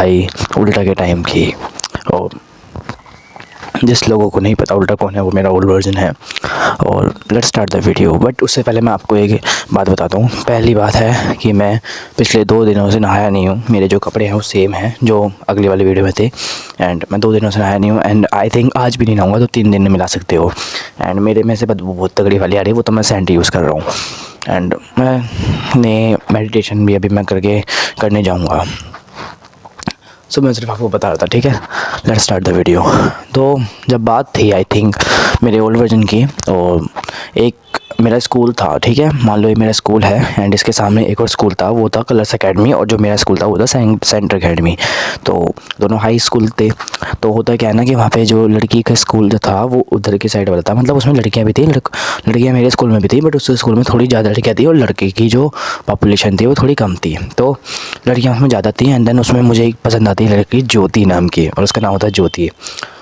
आई उल्टा के टाइम की। और जिस लोगों को नहीं पता उल्टा कौन है, वो मेरा ओल्ड वर्जन है। और let's start the video. But उससे पहले मैं आपको एक बात बताता हूँ। पहली बात है कि मैं पिछले 2 दिनों से नहाया नहीं हूँ। मेरे जो कपड़े हैं वो सेम हैं जो अगली वाली वीडियो में थे, एंड मैं 2 दिनों से नहाया नहीं हूँ, एंड आई थिंक आज भी नहीं नहाऊंगा तो 3 दिन में मिला सकते हो। एंड मेरे में से बदबू बहुत तगड़ी वाली आ रही है, वो तो मैं सैंटी यूज़ कर रहा हूँ। एंड मैं मेडिटेशन भी अभी मैं करने जाऊँगा। सो मैं सिर्फ आपको बता रहा था, ठीक है। Let's start the video. तो जब बात थी आई थिंक मेरे ओल्ड वर्जन की, और एक मेरा स्कूल था, ठीक है। मान लो ये मेरा स्कूल है एंड इसके सामने एक और स्कूल था, वो था कलर्स एकेडमी, और जो मेरा स्कूल था वो था सेंटर एकेडमी। तो दोनों हाई स्कूल थे। तो होता क्या है ना कि वहाँ पे जो लड़की का स्कूल जो था वो उधर की साइड वाला था। मतलब उसमें लड़कियाँ भी थी, लड़कियाँ मेरे स्कूल में भी थी, बट उस स्कूल में थोड़ी ज़्यादा लड़कियाँ थी और लड़के की जो पॉपुलेशन थी वो थोड़ी कम थी। तो लड़कियाँ उसमें ज़्यादा थी, एंड देन उसमें मुझे एक पसंद आती है लड़की ज्योति नाम की, और उसका नाम होता है ज्योति।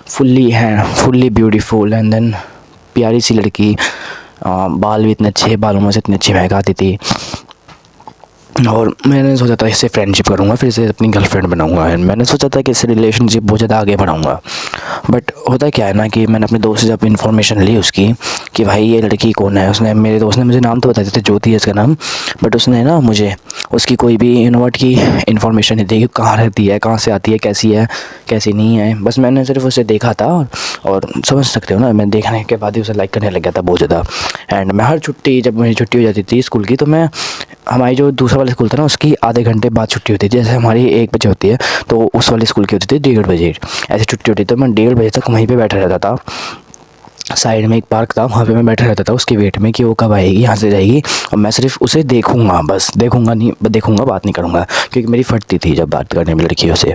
फुल्ली ब्यूटीफुल, एंड देन प्यारी सी लड़की। बाल भी इतने अच्छे, बालों में से इतनी अच्छी महक आती थी। और मैंने सोचा था इससे फ्रेंडशिप करूँगा, फिर इसे अपनी गर्लफ्रेंड बनाऊँगा, एंड मैंने सोचा था कि इससे रिलेशनशिप बहुत ज़्यादा आगे बढ़ाऊँगा। बट होता क्या है ना कि मैंने अपने दोस्त से जब इन्फॉर्मेशन ली उसकी कि भाई ये लड़की कौन है, उसने मेरे दोस्त ने मुझे नाम तो बताया था, ज्योति है इसका नाम, बट उसने ना मुझे उसकी कोई भी इनवर्ट की इन्फॉर्मेशन नहीं दी कि कहाँ रहती है, कहाँ से आती है, कैसी है, कैसी नहीं है। बस मैंने सिर्फ उसे देखा था, और समझ सकते हो ना, मैं देखने के बाद ही उसे लाइक करने लग गया था बहुत ज़्यादा। एंड मैं हर छुट्टी, जब मेरी छुट्टी हो जाती थी स्कूल की, तो मैं हमारी जो दूसरा वाला स्कूल था ना उसकी आधे घंटे बाद छुट्टी होती थी। जैसे हमारी 1 बजे होती है तो उस वाले स्कूल की होती थी 1:30 बजे, ऐसे छुट्टी होती। तो मैं 1:30 बजे तक वहीं पे बैठा रहता था। साइड में एक पार्क था, वहाँ पे मैं बैठा रहता था उसके वेट में कि वो कब आएगी, यहाँ से जाएगी, और मैं सिर्फ उसे देखूंगा, बस देखूंगा, नहीं देखूंगा, बात नहीं करूँगा, क्योंकि मेरी फटती थी जब बात करने में लड़कियों से।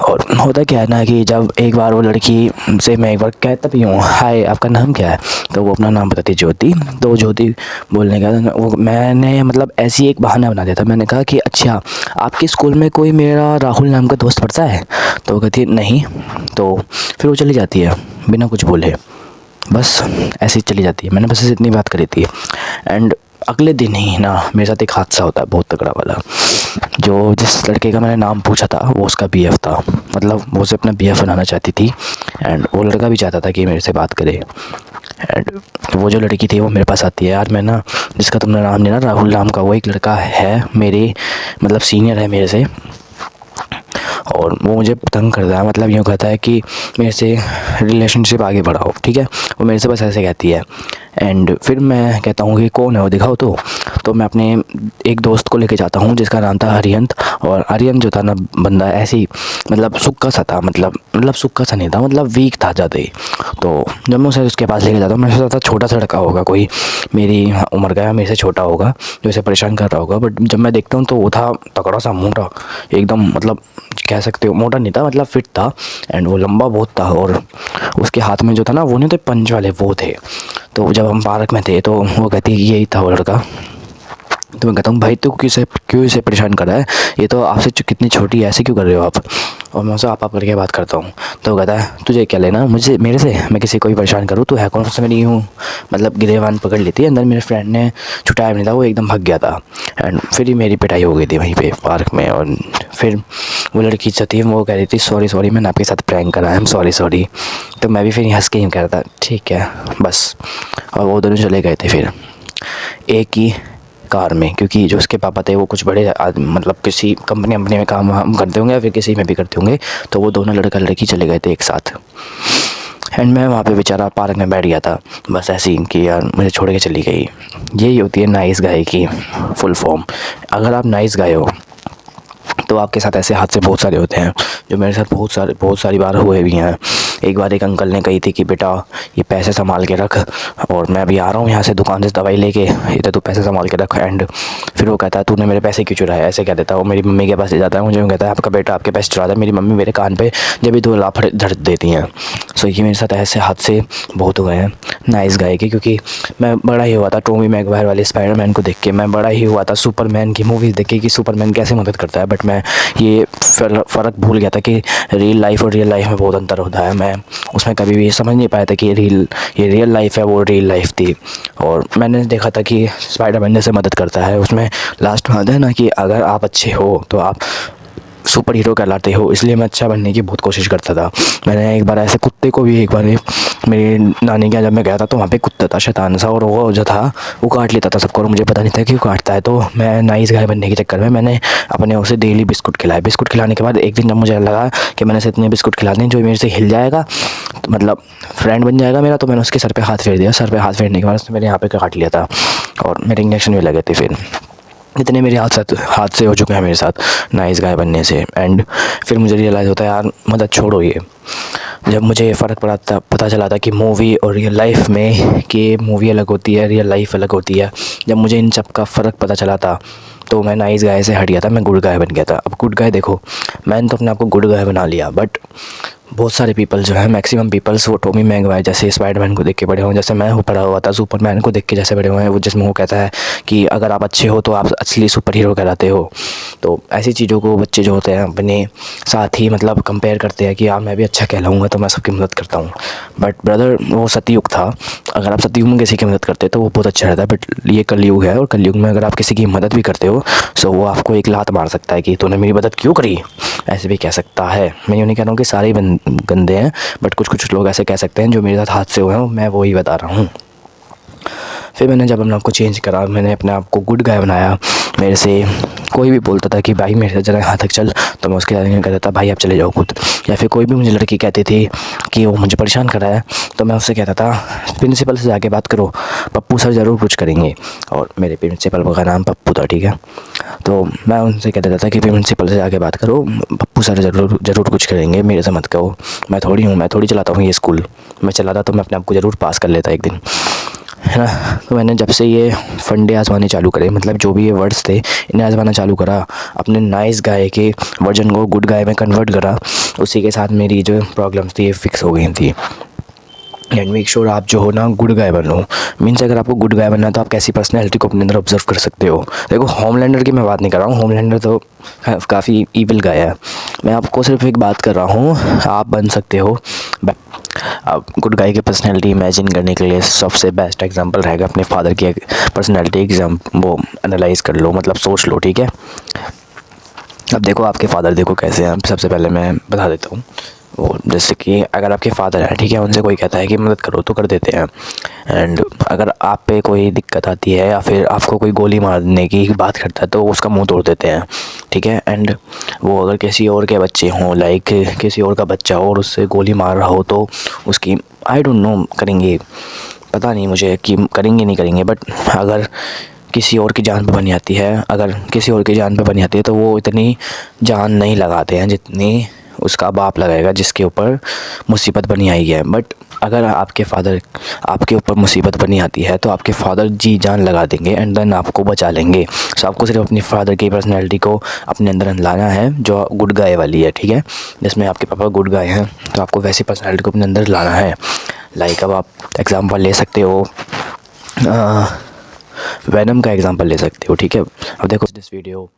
और होता क्या है ना कि जब एक बार वो लड़की से मैं एक बार कहता भी हूँ हाय आपका नाम क्या है, तो वो अपना नाम बताती ज्योति। तो ज्योति बोलने का वो मैंने मतलब ऐसी एक बहाना बना दिया था। मैंने कहा कि अच्छा आपके स्कूल में कोई मेरा राहुल नाम का दोस्त पढ़ता है? तो वो कहती है नहीं। तो फिर वो चली जाती है बिना कुछ बोले, बस ऐसे ही चली जाती है। मैंने बस इतनी बात करी थी। एंड अगले दिन ही ना मेरे साथ एक हादसा होता है बहुत तगड़ा वाला। जो जिस लड़के का मैंने नाम पूछा था वो उसका बीएफ था, मतलब वो उसे अपना बीएफ बनाना चाहती थी, एंड वो लड़का भी चाहता था कि मेरे से बात करे। एंड वो जो लड़की थी वो मेरे पास आती है, यार मैं ना जिसका तुमने नाम लिया ना राहुल नाम का, वो एक लड़का है मेरे मतलब सीनियर है मेरे से, और वो मुझे तंग करता है, मतलब यूँ कहता है कि मेरे से रिलेशनशिप आगे बढ़ाओ, ठीक है। वो मेरे से बस ऐसे कहती है। एंड फिर मैं कहता हूँ कि कौन है वो, दिखाओ। तो मैं अपने एक दोस्त को लेके जाता हूँ जिसका नाम था आर्यन। और आर्यन जो था ना बंदा ऐसे ही मतलब सुक्का सा था, मतलब सुक्का सा नहीं था, मतलब वीक था ज़्यादा ही। तो जब मैं उसे उसके पास लेके जाता हूँ, मैं सोचता था छोटा सा लड़का होगा, कोई मेरी उम्र का या मेरे से छोटा होगा जो इसे परेशान कर रहा होगा। बट जब मैं देखता हूँ तो वो था तगड़ा सा, मोटा एकदम, मतलब कह सकते हो मोटा नहीं था, मतलब फिट था, एंड वो लंबा बहुत था। और उसके हाथ में जो था ना वो नहीं थे पंच वाले, वो थे। तो जब हम पार्क में थे तो वो कहती यही था वो लड़का। तो मैं कहता हूँ भाई तू क्यों इसे परेशान कर रहा है, ये तो आपसे कितनी छोटी है, ऐसे क्यों कर रहे हो आप? और मैं उससे आप करके बात करता हूँ। तो वो कहता है तुझे क्या लेना मुझे मेरे से, मैं किसी को भी परेशान करूँ, तू है कौन सा मेरी यूँ मतलब गिरेबान पकड़ लेती है। अंदर मेरे फ्रेंड ने छुटाया नहीं था, वो एकदम भाग गया था। एंड फिर ही मेरी पिटाई हो गई थी वहीं पे पार्क में। और फिर वो लड़की जो थी वो कह रही थी सॉरी मैंने आपके साथ प्रैंक करा है, हम सॉरी। तो मैं भी फिर हंस के ही कह रहा था ठीक है बस। और वो दोनों चले गए थे फिर एक ही कार में, क्योंकि जो उसके पापा थे वो कुछ बड़े मतलब किसी कंपनी में काम हम करते होंगे या फिर किसी में भी करते होंगे। तो वो दोनों लड़का लड़की चले गए थे एक साथ। एंड मैं वहाँ पे बेचारा पार्क में बैठ गया था बस ऐसे ही कि यार मुझे छोड़ के चली गई। यही होती है नाइस गाय की फुल फॉर्म। अगर आप नाइस गाय हो तो आपके साथ ऐसे हादसे बहुत सारे होते हैं, जो मेरे साथ बहुत सारी बार हुए भी हैं। एक बार एक अंकल ने कही थी कि बेटा ये पैसे संभाल के रख, और मैं अभी आ रहा हूँ यहाँ से दुकान से दवाई लेके, इधर तू पैसे संभाल के रख। एंड फिर वो कहता है तूने मेरे पैसे क्यों चुराए, ऐसे कह देता है। वो मेरी मम्मी के पास ले जाता है, मुझे कहता है आपका बेटा आपके पैसे चुराता है। मेरी मम्मी मेरे कान पे जब भी 2 लाफड़े धर देती हैं। सो ये मेरे साथ ऐसे हादसे बहुत हुए हैं नाइस गाय के, क्योंकि मैं बड़ा ही हुआ था टॉमी मैगवायर वाले स्पाइडरमैन को देख के, मैं बड़ा ही हुआ था सुपरमैन की मूवीज़ देख के कि सुपरमैन कैसे मदद करता है। बट मैं ये फ़र्क भूल गया था कि रियल लाइफ और रियल लाइफ में बहुत अंतर होता है। मैं उसमें कभी भी समझ नहीं पाया था कि ये रियल लाइफ है, वो रियल लाइफ थी। और मैंने देखा था कि स्पाइडरमैन जैसे मदद करता है, उसमें लास्ट में आता है ना कि अगर आप अच्छे हो तो आप सुपर हीरो कहलाते हो, इसलिए मैं अच्छा बनने की बहुत कोशिश करता था। मैंने एक बार ऐसे कुत्ते को भी, एक बार मेरी नानी के यहाँ जब मैं गया था तो वहाँ पे कुत्ता था शैतान सा, और वो जो था वो काट लेता था सबको, और मुझे पता नहीं था कि वो काटता है। तो मैं नाइस गाय बनने के चक्कर में मैंने अपने उसे डेली बिस्कुट खिलाए। बिस्कुट खिलाने के बाद एक दिन जब मुझे लगा कि मैंने इतने बिस्कुट खिला दें जो मेरे से हिल जाएगा, तो मतलब फ्रेंड बन जाएगा मेरा, तो मैंने उसके सर पे हाथ फेर दिया। सर पे हाथ फेरने के बाद उसने मेरे यहाँ पे काट लिया था और मेरे इंजेक्शन भी लगे थे। फिर इतने मेरे हादसे हो चुके हैं मेरे साथ नाइस गाय बनने से। एंड फिर मुझे रियलाइज़ होता है यार मदद छोड़ो ये, जब मुझे फ़र्क पता चला था कि मूवी और रियल लाइफ में कि मूवी अलग होती है, रियल लाइफ अलग होती है। जब मुझे इन सब का फ़र्क पता चला था तो मैं नाइस गाय से हट गया था, मैं गुड गाय बन गया था। अब गुड गाय देखो, मैंने तो अपने आप को गुड गाय बना लिया, बट बहुत सारे पीपल जो है, मैक्सिमम पीपल्स वो टॉमी मैगवायर जैसे स्पाइडरमैन को देख के बड़े हुए, जैसे मैं हो पड़ा हुआ था सुपरमैन को देख के जैसे बड़े हुए हैं, वो जिसमें वो कहता है कि अगर आप अच्छे हो तो आप असली सुपर हीरो कहलाते हो। तो ऐसी चीज़ों को बच्चे जो होते हैं अपने साथ ही मतलब कंपेयर करते हैं कि यार मैं भी अच्छा कहलाऊँगा तो मैं सबकी मदद करता हूँ। बट ब्रदर वो सतयुग था, अगर आप सतयुग में किसी की मदद करते तो वो बहुत अच्छा रहता है। बट ये कलयुग है, और कलयुग में अगर आप किसी की मदद भी करते हो तो वो आपको एक लात मार सकता है कि तूने मेरी मदद क्यों करी, ऐसे भी कह सकता है। मैं यूँ नहीं कह रहा हूँ कि सारे गंदे हैं, बट कुछ लोग ऐसे कह सकते हैं जो मेरे साथ हादसे हुए हैं, मैं वो ही बता रहा हूँ। फिर मैंने जब अपने आप को चेंज करा, मैंने अपने आप को गुड गाय बनाया। मेरे से कोई भी बोलता था कि भाई मेरे से ज़रा यहाँ तक चल, तो मैं उसके आगे कहता था भाई आप चले जाओ खुद। या फिर कोई भी मुझे लड़की कहती थी कि वो मुझे परेशान कर रहा है, तो मैं उससे कहता था प्रिंसिपल से जाके बात करो, पप्पू सर ज़रूर कुछ करेंगे। और मेरे प्रिंसिपल का नाम पप्पू था, ठीक है। तो मैं उनसे कह देता था कि प्रिंसिपल से जाके बात करो, पप्पू सर ज़रूर कुछ करेंगे, मेरे से मत कहो। मैं थोड़ी चलाता हूँ ये स्कूल, मैं चलाता तो मैं अपने आप को ज़रूर पास कर लेता एक दिन, है ना। तो मैंने जब से ये फंडे आजमाने चालू करे, मतलब जो भी ये वर्ड्स थे इन्हें आजमाना चालू करा, अपने नाइस गाय के वर्जन को गुड गाय में कन्वर्ट करा, उसी के साथ मेरी जो प्रॉब्लम्स थी ये फिक्स हो गई थी। एंड मेक श्योर आप जो हो ना गुड गाय बनो। मीन्स अगर आपको गुड गाय बनना है तो आप कैसी पर्सनैलिटी को अपने अंदर ऑब्जर्व कर सकते हो। देखो होमलैंडर की मैं बात नहीं कर रहा हूँ, होमलैंडर तो काफ़ी ईविल गाय है। मैं आपको सिर्फ एक बात कर रहा हूँ, आप बन सकते हो। अब गुड गाय की पर्सनैलिटी इमेजिन करने के लिए सबसे बेस्ट एग्जांपल रहेगा अपने फादर की पर्सनैलिटी वो एनालाइज़ कर लो, मतलब सोच लो, ठीक है। अब देखो आपके फादर देखो कैसे हैं। सबसे पहले मैं बता देता हूँ, वो जैसे कि अगर आपके फादर हैं, ठीक है, उनसे कोई कहता है कि मदद करो तो कर देते हैं। एंड अगर आप पे कोई दिक्कत आती है या फिर आपको कोई गोली मारने की बात करता है तो उसका मुंह तोड़ देते हैं, ठीक है। एंड वो अगर किसी और के बच्चे हों, लाइक किसी और का बच्चा हो और उससे गोली मार रहा हो तो उसकी आई डोंट नो करेंगे, पता नहीं मुझे कि करेंगे नहीं करेंगे, बट अगर किसी और की जान पे बनी आती है, अगर किसी और की जान पे बनी आती है तो वो इतनी जान नहीं लगाते हैं जितनी उसका बाप लगाएगा जिसके ऊपर मुसीबत बनी आई है। बट अगर आपके फादर आपके ऊपर मुसीबत बनी आती है तो आपके फादर जी जान लगा देंगे एंड देन आपको बचा लेंगे। सो आपको सिर्फ अपनी फादर की पर्सनैलिटी को अपने अंदर लाना है जो गुड गाय वाली है, ठीक है। जिसमें आपके पापा गुड गाय हैं तो आपको वैसी पर्सनैलिटी को अपने अंदर लाना है। लाइक अब आप एग्ज़ाम्पल ले सकते हो, वैनम का एग्जांपल ले सकते हो, ठीक है। अब देखो दिस वीडियो,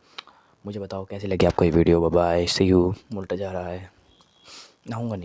मुझे बताओ कैसी लगी आपको ये video. Bye bye, see you. उल्टा जा रहा है, नहाऊंगा नहीं।